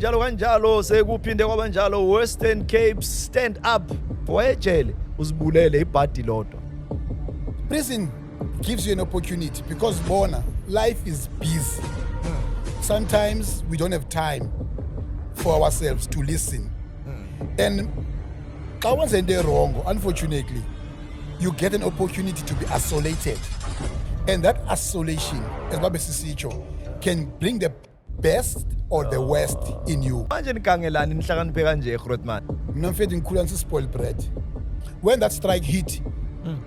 kanjalo sekuphinde kwabanjalo Western Cape stand up wayejele uzibulele ibhadi lodwa. Prison gives you an opportunity because bona life is busy. Sometimes we don't have time for ourselves to listen. And xa wenze into wrong, unfortunately, you get an opportunity to be isolated. And that isolation, as Babe Sisicho, can bring the best or the worst in you. Manje nikangelani nihlakaniphe kanje Grootman? Mina mfethu ngikhula ngisispoiled bread. When that strike hit,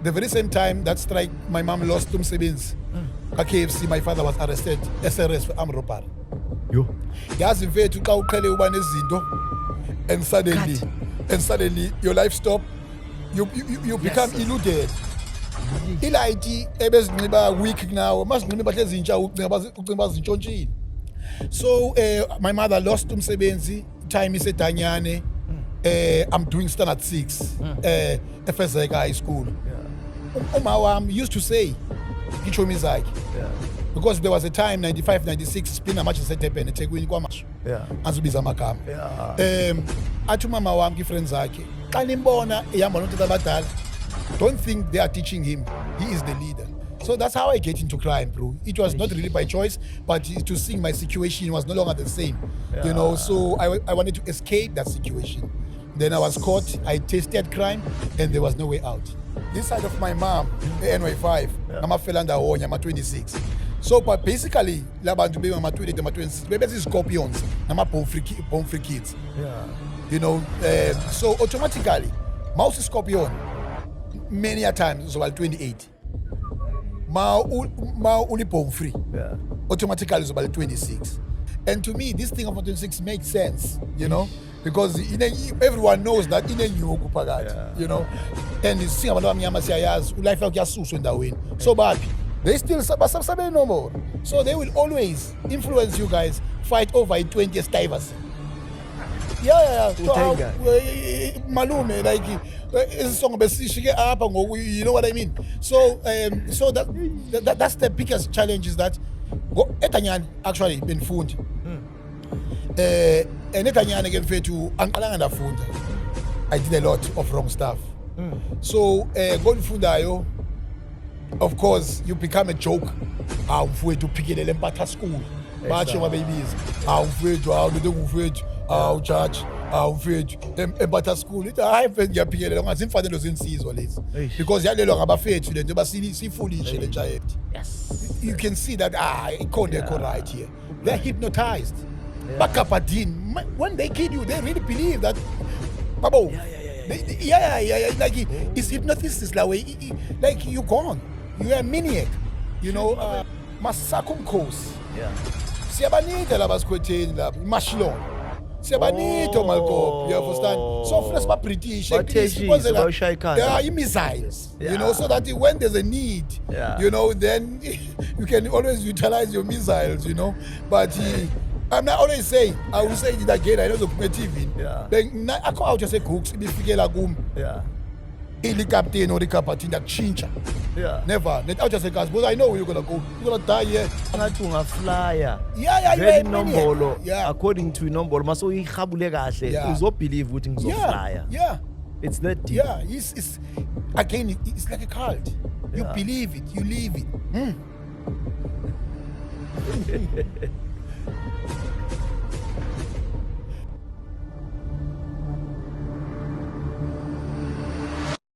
the very same time that strike, my mom lost umsebenzi. KFC, my father was arrested, SRS for armed robbery. Yo. Yazi mfethu xa uqhele uba nezinto and suddenly your life stop, you become eluded. Ilayithi ebezinxiba week now, mazinxiba impahla ezintsha ucinga bazintshontshile. So my mother lost umsebenzi, time isedanyane. I'm doing standard 6 eFezeka High School. Uma wami used to say ngitsho imizakhe. Because there was a time 95 96 spina match eseTurban eThekwini kwamasho. Azibiza amagama. Athi mama wami ki-friends zakhe xa nimbona ehamba notata abadala, don't think they are teaching him, he is the leader. So that's how I get into crime, bro. It was not really by choice, but to see my situation was no longer the same. You know, so I wanted to escape that situation. Then I was caught, I tasted crime, and there was no way out. This side of my mom, NY5, namafela ndawonye, ama 26. So but basically, labantu be ama 20, ama 26, bebezi scorpions, nama bomb free kids. You know, so automatically, mouse scorpion, many a times, so 28. Ma uli bomb free, automatically is about 26. And to me, this thing of 26 makes sense, you know, because everyone knows that in a new you know, and it's thing about Miyama Siayas, life like Yasus in the win. So bad. They still no more. So they will always influence you guys, fight over 20 years divers. Yeah. So malume, like song you know what I mean? So so that's the biggest challenge is that Etanyan actually been found. And Etanyan again fair to Ankalanga food. I did a lot of wrong stuff. So going fundayo, of course, you become a joke. I'm afraid to pick it in Empata school. Match my babies. I'm afraid to how do afraid church. I'm afraid Empata school. I have your pick it as if I don't see all this. Because you're no longer afraid to them, but see foolish in the child. Yes. You can see that they right here. They're hypnotized. Back up at Dean. When they kid you, they really believe that Babo. Like it's hypnosis that way. Like you gone. You are a maniac. You know, Masakum course. Siabanita labasquetin lab, Mashlon. Siabanito Malco, you understand? So first but pretty missiles. You know, so that when there's a need, you know, then you can always utilize your missiles, you know. But I'm not always saying, I will say it again, I know the TV. Then I call out just say cooks, if you get a goom. The captain or the captain that chincha. Never. Let out just say guys, but I know where you're gonna go. You're gonna die here. A flyer. Very nombolo. According to nombolo, maso ikhabule kahle. Uzo believe ukuthi ngizoflyer. It's that deep. It's again, it's like a cult. You believe it, you live it.